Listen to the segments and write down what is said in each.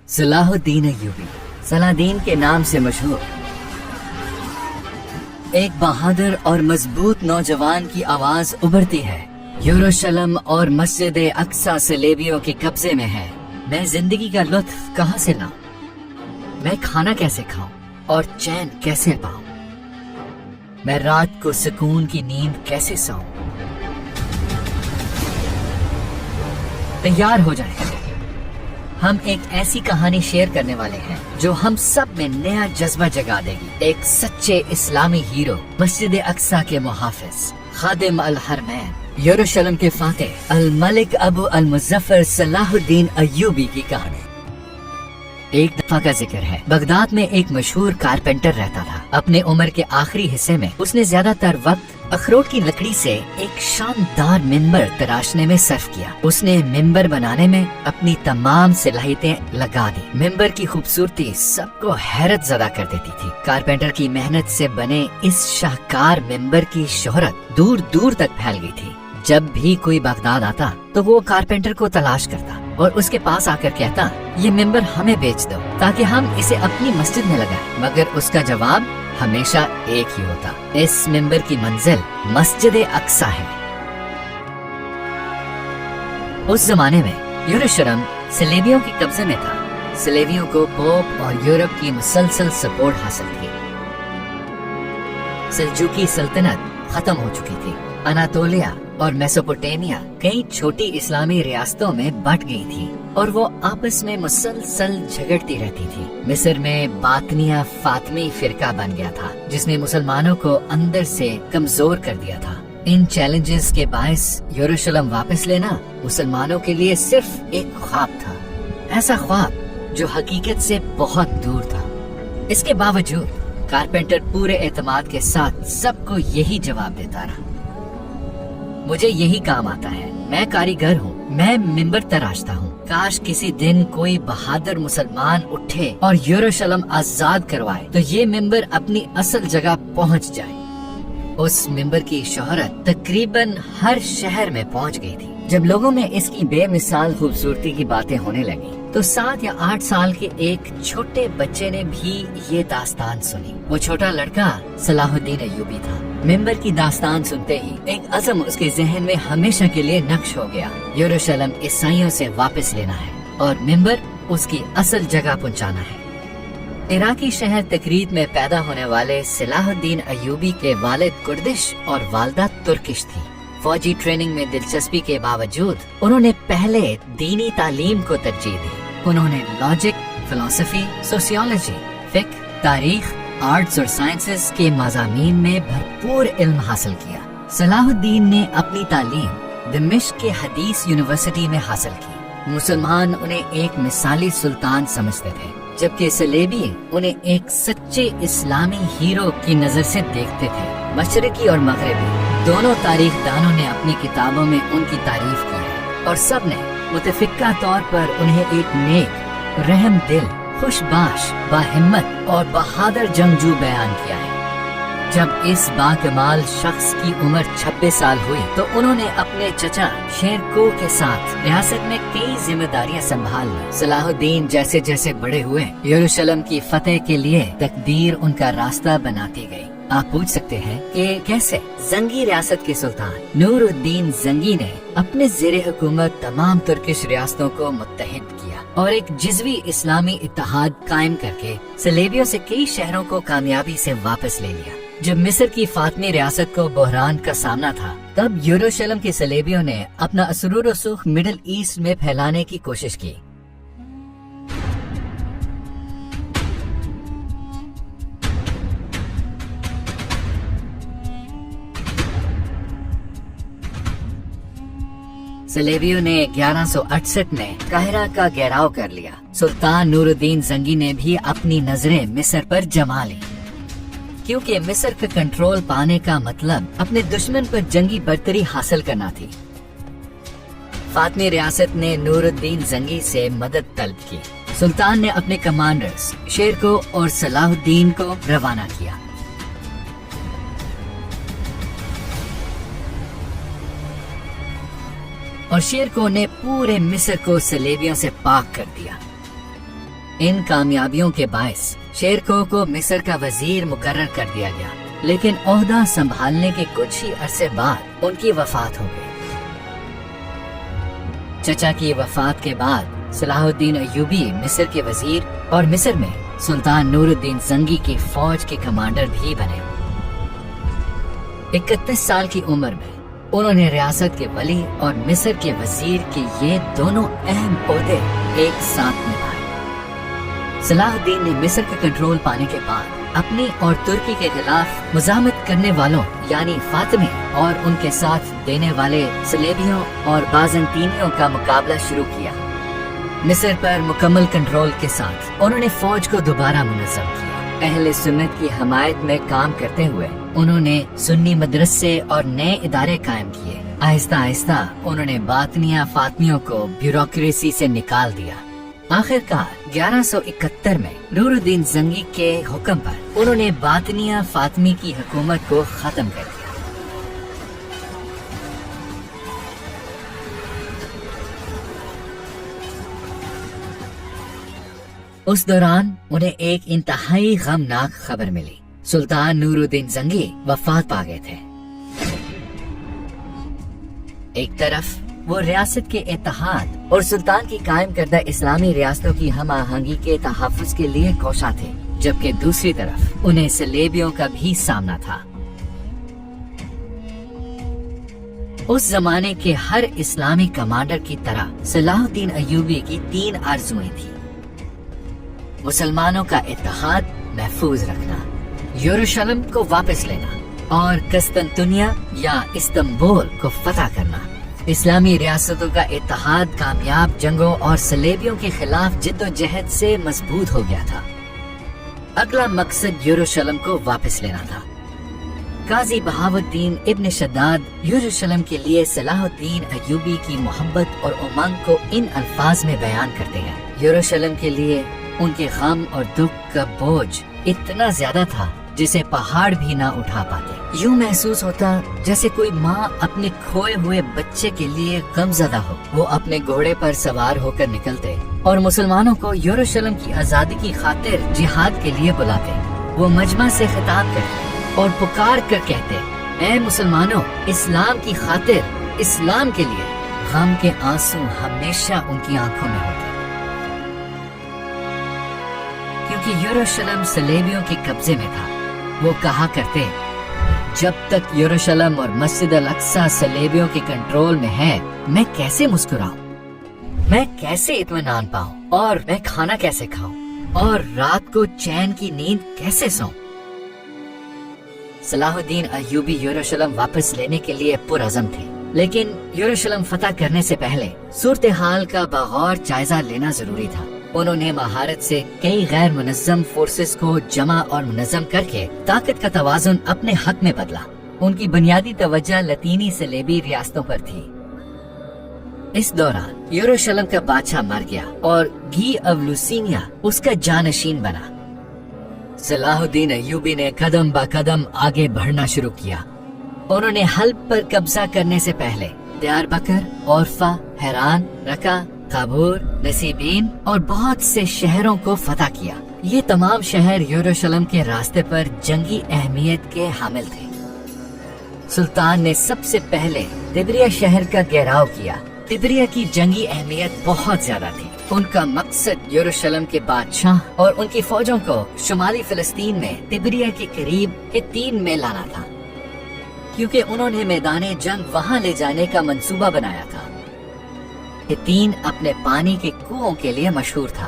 صلاح الدین ایوبی صلاح کے نام سے مشہور ایک بہادر اور مضبوط نوجوان کی آواز ابھرتی ہے۔ یروشلم اور مسجد اقصی صلیبیوں کے قبضے میں ہے۔ میں زندگی کا لطف کہاں سے لاؤں؟ میں کھانا کیسے کھاؤں اور چین کیسے پاؤں؟ میں رات کو سکون کی نیند کیسے سوؤں؟ تیار ہو جائیں، ہم ایک ایسی کہانی شیئر کرنے والے ہیں جو ہم سب میں نیا جذبہ جگا دے گی۔ ایک سچے اسلامی ہیرو، مسجد اقصی کے محافظ، خادم الحرمین، یروشلم کے فاتح، الملک ابو المظفر صلاح الدین ایوبی کی کہانی۔ ایک دفعہ کا ذکر ہے، بغداد میں ایک مشہور کارپینٹر رہتا تھا۔ اپنے عمر کے آخری حصے میں اس نے زیادہ تر وقت اخروٹ کی لکڑی سے ایک شاندار ممبر تراشنے میں صرف کیا۔ اس نے ممبر بنانے میں اپنی تمام صلاحیتیں لگا دی۔ ممبر کی خوبصورتی سب کو حیرت زدہ کر دیتی تھی۔ کارپینٹر کی محنت سے بنے اس شاہکار ممبر کی شہرت دور دور تک پھیل گئی تھی۔ جب بھی کوئی بغداد آتا تو وہ کارپینٹر کو تلاش کرتا اور اس کے پاس آ کر کہتا، یہ ممبر ہمیں بیچ دو تاکہ ہم اسے اپنی مسجد میں لگائیں، مگر اس کا جواب ہمیشہ ایک ہی ہوتا، اس ممبر کی منزل مسجد اقصی ہے۔ اس زمانے میں یروشلم صلیبیوں کے قبضے میں تھا۔ صلیبیوں کو پوپ اور یورپ کی مسلسل سپورٹ حاصل تھی۔ سلجوقی سلطنت ختم ہو چکی تھی۔ اناطولیہ اور میسوپوٹیمیا کئی چھوٹی اسلامی ریاستوں میں بٹ گئی تھی اور وہ آپس میں مسلسل جھگڑتی رہتی تھی۔ مصر میں باطنیہ فاطمی فرقہ بن گیا تھا جس نے مسلمانوں کو اندر سے کمزور کر دیا تھا۔ ان چیلنجز کے باعث یروشلم واپس لینا مسلمانوں کے لیے صرف ایک خواب تھا، ایسا خواب جو حقیقت سے بہت دور تھا۔ اس کے باوجود کارپینٹر پورے اعتماد کے ساتھ سب کو یہی جواب دیتا رہا، مجھے یہی کام آتا ہے، میں کاریگر ہوں، میں ممبر تراشتا ہوں۔ کاش کسی دن کوئی بہادر مسلمان اٹھے اور یروشلم آزاد کروائے تو یہ ممبر اپنی اصل جگہ پہنچ جائے۔ اس ممبر کی شہرت تقریباً ہر شہر میں پہنچ گئی تھی۔ جب لوگوں میں اس کی بے مثال خوبصورتی کی باتیں ہونے لگی تو 7 یا 8 سال کے ایک چھوٹے بچے نے بھی یہ داستان سنی۔ وہ چھوٹا لڑکا صلاح الدین ایوبی تھا۔ ممبر کی داستان سنتے ہی ایک عزم اس کے ذہن میں ہمیشہ کے لیے نقش ہو گیا، یروشلم عیسائیوں سے واپس لینا ہے اور ممبر اس کی اصل جگہ پہنچانا ہے۔ عراقی شہر تکریت میں پیدا ہونے والے صلاح الدین ایوبی کے والد کردش اور والدہ ترکش تھی۔ فوجی ٹریننگ میں دلچسپی کے باوجود انہوں نے پہلے دینی تعلیم کو ترجیح دی۔ انہوں نے لاجک، فلسفی، سوسیولوجی، فقہ، تاریخ، آرٹس اور سائنسز کے مضامین میں بھرپور علم حاصل کیا۔ صلاح الدین نے اپنی تعلیم دمشق کے حدیث یونیورسٹی میں حاصل کی۔ مسلمان انہیں ایک مثالی سلطان سمجھتے تھے، جبکہ صلیبی انہیں ایک سچے اسلامی ہیرو کی نظر سے دیکھتے تھے۔ مشرقی اور مغربی دونوں تاریخ دانوں نے اپنی کتابوں میں ان کی تعریف کی ہے اور سب نے متفقہ طور پر انہیں ایک نیک، رحم دل، خوش باش، باہمت اور بہادر جنگجو بیان کیا ہے۔ جب اس باکمال شخص کی عمر 26 سال ہوئی تو انہوں نے اپنے چچا شیرکو کے ساتھ ریاست میں کئی ذمہ داریاں سنبھال لی۔ صلاح الدین جیسے جیسے بڑے ہوئے، یروشلم کی فتح کے لیے تقدیر ان کا راستہ بناتی گئی۔ آپ پوچھ سکتے ہیں کہ کیسے؟ زنگی ریاست کے سلطان نور الدین زنگی نے اپنے زیر حکومت تمام ترکش ریاستوں کو متحد کیا اور ایک جزوی اسلامی اتحاد قائم کر کے صلیبیوں سے کئی شہروں کو کامیابی سے واپس لے لیا۔ جب مصر کی فاطمی ریاست کو بحران کا سامنا تھا تب یروشلم کے صلیبیوں نے اپنا اثر و رسوخ مڈل ایسٹ میں پھیلانے کی کوشش کی۔ صلیبیوں نے 1168 میں قاہرہ کا گھیراؤ کر لیا۔ سلطان نور الدین زنگی نے بھی اپنی نظریں مصر پر جما لی، کیونکہ مصر کا کنٹرول پانے کا مطلب اپنے دشمن پر جنگی برتری حاصل کرنا تھی۔ فاطمی ریاست نے نور الدین زنگی سے مدد طلب کی۔ سلطان نے اپنے کمانڈرز شیرکو اور صلاح الدین کو روانہ کیا۔ اور شیرکو نے پورے مصر کو صلیبیوں سے پاک کر دیا۔ ان کامیابیوں کے باعث شیرکو کو مصر کا وزیر مقرر کر دیا گیا، لیکن عہدہ سنبھالنے کے کچھ ہی عرصے بعد ان کی وفات ہو گئی۔ چچا کی وفات کے بعد صلاح الدین ایوبی مصر کے وزیر اور مصر میں سلطان نور الدین زنگی کی فوج کے کمانڈر بھی بنے۔ 31 سال کی عمر میں انہوں نے ریاست کے ولی اور مصر کے وزیر کے یہ دونوں اہم عہدے ایک ساتھ نبھائے۔ صلاح الدین نے مصر کا کنٹرول پانے کے بعد اپنی اور ترکی کے خلاف مزاحمت کرنے والوں یعنی فاطمی اور ان کے ساتھ دینے والے صلیبیوں اور بازنطینیوں کا مقابلہ شروع کیا۔ مصر پر مکمل کنٹرول کے ساتھ انہوں نے فوج کو دوبارہ منظم کیا۔ اہل سنت کی حمایت میں کام کرتے ہوئے انہوں نے سنی مدرسے اور نئے ادارے قائم کیے۔ آہستہ آہستہ انہوں نے باطنیہ فاطمیوں کو بیوروکریسی سے نکال دیا۔ آخر کار 1171 میں نور الدین زنگی کے حکم پر انہوں نے باطنیہ فاطمی کی حکومت کو ختم کر دیا۔ اس دوران انہیں ایک انتہائی غمناک خبر ملی۔ سلطان نور الدین زنگی وفات پا گئے تھے۔ ایک طرف وہ ریاست کے اتحاد اور سلطان کی قائم کردہ اسلامی ریاستوں کی ہم آہنگی کے تحفظ کے لیے کوشاں تھے، جبکہ دوسری طرف انہیں صلیبیوں کا بھی سامنا تھا۔ اس زمانے کے ہر اسلامی کمانڈر کی طرح صلاح الدین ایوبی کی 3 آرزوئیں تھیں: مسلمانوں کا اتحاد محفوظ رکھنا، یروشلم کو واپس لینا اور قسطنطنیہ یا استنبول کو فتح کرنا۔ اسلامی ریاستوں کا اتحاد کامیاب جنگوں اور صلیبیوں کے خلاف جد و جہد سے مضبوط ہو گیا تھا۔ اگلا مقصد یروشلم کو واپس لینا تھا۔ قاضی بہاؤالدین ابن شداد یروشلم کے لیے صلاح الدین ایوبی کی محبت اور امنگ کو ان الفاظ میں بیان کرتے ہیں: یروشلم کے لیے ان کے غم اور دکھ کا بوجھ اتنا زیادہ تھا جسے پہاڑ بھی نہ اٹھا پاتے۔ یوں محسوس ہوتا جیسے کوئی ماں اپنے کھوئے ہوئے بچے کے لیے غم زدہ ہو۔ وہ اپنے گھوڑے پر سوار ہو کر نکلتے اور مسلمانوں کو یروشلم کی آزادی کی خاطر جہاد کے لیے بلاتے۔ وہ مجمع سے خطاب کرتے اور پکار کر کہتے: اے مسلمانوں، اسلام کی خاطر، اسلام کے لیے۔ غم کے آنسو ہمیشہ ان کی آنکھوں میں ہوتے، کیونکہ یروشلم صلیبیوں کے قبضے میں تھا۔ وہ کہا کرتے: جب تک یروشلم اور مسجد الاقصی صلیبیوں کے کنٹرول میں ہے، میں کیسے مسکراؤں، میں کیسے اطمینان پاؤں، اور میں کھانا کیسے کھاؤں، اور رات کو چین کی نیند کیسے سوؤں۔ صلاح الدین ایوبی یروشلم واپس لینے کے لیے پرعزم تھے، لیکن یروشلم فتح کرنے سے پہلے صورتحال کا بغور جائزہ لینا ضروری تھا۔ انہوں نے مہارت سے کئی غیر منظم فورسز کو جمع اور منظم کر کے طاقت کا توازن اپنے حق میں بدلا۔ ان کی بنیادی توجہ لاطینی صلیبی ریاستوں پر تھی۔ اس دوران یروشلم کا بادشاہ مر گیا اور گی آف لوسینیا اس کا جانشین بنا۔ صلاح الدین ایوبی نے قدم با قدم آگے بڑھنا شروع کیا۔ انہوں نے حلب پر قبضہ کرنے سے پہلے دیار بکر، اورفا، حیران، رقہ، کابور، نسیبین اور بہت سے شہروں کو فتح کیا۔ یہ تمام شہر یروشلم کے راستے پر جنگی اہمیت کے حامل تھے۔ سلطان نے سب سے پہلے تبریہ شہر کا گھیراؤ کیا۔ تبریہ کی جنگی اہمیت بہت زیادہ تھی۔ ان کا مقصد یروشلم کے بادشاہ اور ان کی فوجوں کو شمالی فلسطین میں تبریہ کے قریب حتین میں لانا تھا، کیونکہ انہوں نے میدان جنگ وہاں لے جانے کا منصوبہ بنایا تھا۔ حتین اپنے پانی کے کنوؤں کے لیے مشہور تھا۔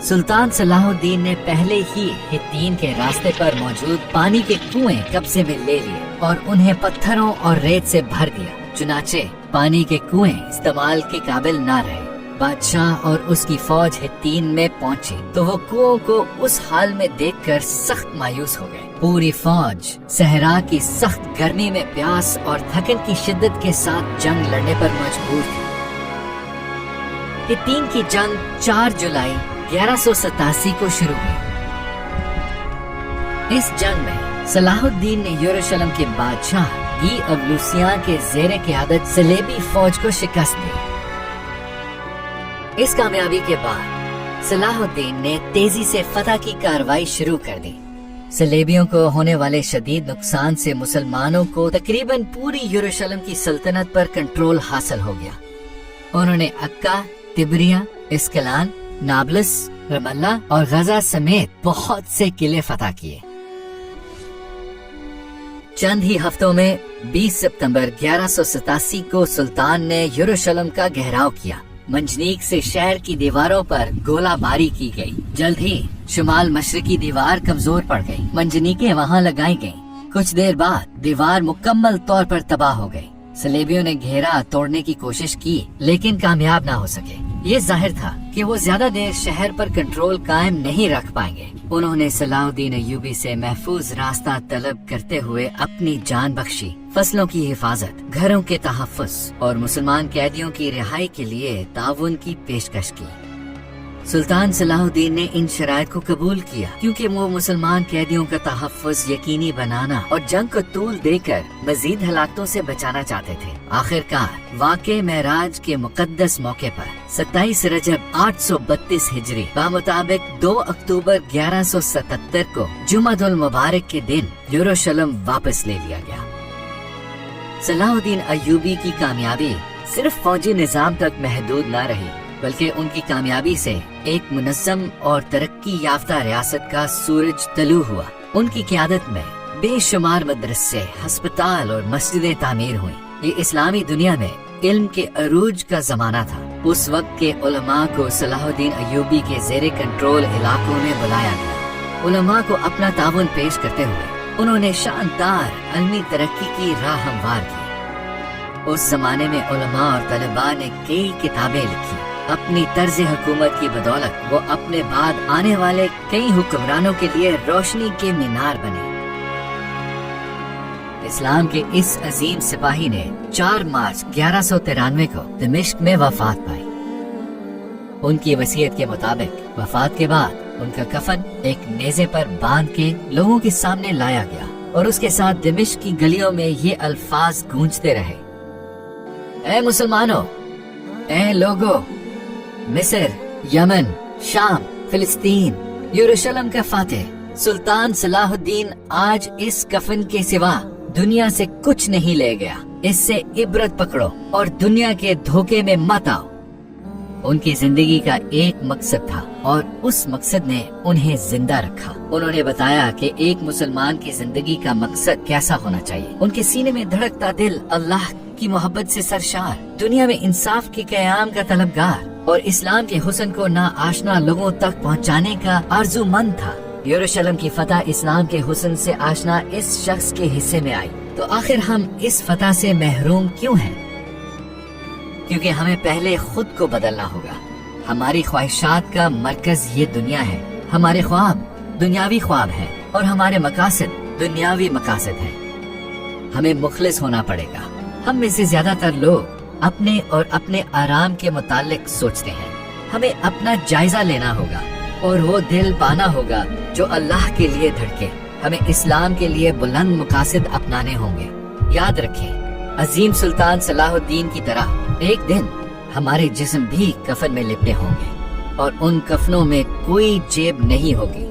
سلطان صلاح الدین نے پہلے ہی حتین کے راستے پر موجود پانی کے کنویں قبضے میں لے لیے اور انہیں پتھروں اور ریت سے بھر دیا۔ چنانچہ پانی کے کنویں استعمال کے قابل نہ رہے۔ بادشاہ اور اس کی فوج حتین میں پہنچی تو وہ کنووں کو اس حال میں دیکھ کر سخت مایوس ہو گئے۔ پوری فوج صحرا کی سخت گرمی میں پیاس اور تھکن کی شدت کے ساتھ جنگ لڑنے پر مجبور تھی۔ حتین کی جنگ 4 جولائی 1187 کو شروع ہوئی۔ اس جنگ میں صلاح الدین نے یروشلم کے بادشاہ گی آف لوسیان کے زیر قیادت صلیبی فوج کو شکست دی۔ اس کامیابی کے بعد صلاح الدین نے تیزی سے فتح کی کارروائی شروع کر دی۔ صلیبیوں کو ہونے والے شدید نقصان سے مسلمانوں کو تقریباً پوری یروشلم کی سلطنت پر کنٹرول حاصل ہو گیا۔ انہوں نے عکا، تبریہ، اسکلان، نابلس، رم اللہ اور غزہ سمیت بہت سے قلعے فتح کیے۔ چند ہی ہفتوں میں 20 ستمبر 1187 کو سلطان نے یروشلم کا گھیراؤ کیا۔ منجنیق سے شہر کی دیواروں پر گولہ باری کی گئی۔ جلد ہی شمال مشرقی دیوار کمزور پڑ گئی۔ منجنیقیں وہاں لگائی گئیں۔ کچھ دیر بعد دیوار مکمل طور پر تباہ ہو گئی۔ صلیبیوں نے گھیرا توڑنے کی کوشش کی لیکن کامیاب نہ ہو سکے۔ یہ ظاہر تھا کہ وہ زیادہ دیر شہر پر کنٹرول قائم نہیں رکھ پائیں گے۔ انہوں نے صلاح الدین ایوبی سے محفوظ راستہ طلب کرتے ہوئے اپنی جان بخشی۔ فصلوں کی حفاظت، گھروں کے تحفظ اور مسلمان قیدیوں کی رہائی کے لیے تعاون کی پیشکش کی۔ سلطان صلاح الدین نے ان شرائط کو قبول کیا کیونکہ وہ مسلمان قیدیوں کا تحفظ یقینی بنانا اور جنگ کو طول دے کر مزید ہلاکتوں سے بچانا چاہتے تھے۔ آخر کار واقع معراج کے مقدس موقع پر 27 رجب 832 ہجری بمطابق 2 اکتوبر 1177 کو جمعہ المبارک کے دن یروشلم واپس لے لیا گیا۔ صلاح الدین ایوبی کی کامیابی صرف فوجی نظام تک محدود نہ رہی بلکہ ان کی کامیابی سے ایک منظم اور ترقی یافتہ ریاست کا سورج طلوع ہوا۔ ان کی قیادت میں بے شمار مدرسے، ہسپتال اور مسجدیں تعمیر ہوئیں۔ یہ اسلامی دنیا میں علم کے عروج کا زمانہ تھا۔ اس وقت کے علماء کو صلاح الدین ایوبی کے زیر کنٹرول علاقوں میں بلایا گیا۔ علماء کو اپنا تعاون پیش کرتے ہوئے انہوں نے شاندار علمی ترقی کی راہ ہموار کی۔ اس زمانے میں علماء اور طلباء نے کئی کتابیں لکھی۔ اپنی طرز حکومت کی بدولت وہ اپنے بعد آنے والے کئی حکمرانوں کے لیے روشنی کے مینار بنے۔ اسلام کے اس عظیم سپاہی نے 4 مارچ 1193 کو دمشق میں وفات پائی۔ ان کی وصیت کے مطابق وفات کے بعد ان کا کفن ایک نیزے پر باندھ کے لوگوں کے سامنے لایا گیا اور اس کے ساتھ دمشق کی گلیوں میں یہ الفاظ گونجتے رہے: اے مسلمانوں، اے لوگوں، مصر، یمن، شام، فلسطین، یروشلم کا فاتح سلطان صلاح الدین آج اس کفن کے سوا دنیا سے کچھ نہیں لے گیا۔ اس سے عبرت پکڑو اور دنیا کے دھوکے میں مت آؤ۔ ان کی زندگی کا ایک مقصد تھا اور اس مقصد نے انہیں زندہ رکھا۔ انہوں نے بتایا کہ ایک مسلمان کی زندگی کا مقصد کیسا ہونا چاہیے۔ ان کے سینے میں دھڑکتا دل اللہ کی محبت سے سرشار، دنیا میں انصاف کے قیام کا طلبگار اور اسلام کے حسن کو ناآشنا لوگوں تک پہنچانے کا آرزو مند تھا۔ یروشلم کی فتح اسلام کے حسن سے آشنا اس شخص کے حصے میں آئی۔ تو آخر ہم اس فتح سے محروم کیوں ہیں؟ کیونکہ ہمیں پہلے خود کو بدلنا ہوگا۔ ہماری خواہشات کا مرکز یہ دنیا ہے۔ ہمارے خواب دنیاوی خواب ہیں اور ہمارے مقاصد دنیاوی مقاصد ہیں۔ ہمیں مخلص ہونا پڑے گا۔ ہم میں سے زیادہ تر لوگ اپنے اور اپنے آرام کے متعلق سوچتے ہیں۔ ہمیں اپنا جائزہ لینا ہوگا اور وہ دل پانا ہوگا جو اللہ کے لیے دھڑکے۔ ہمیں اسلام کے لیے بلند مقاصد اپنانے ہوں گے۔ یاد رکھیں، عظیم سلطان صلاح الدین کی طرح ایک دن ہمارے جسم بھی کفن میں لپٹے ہوں گے اور ان کفنوں میں کوئی جیب نہیں ہوگی۔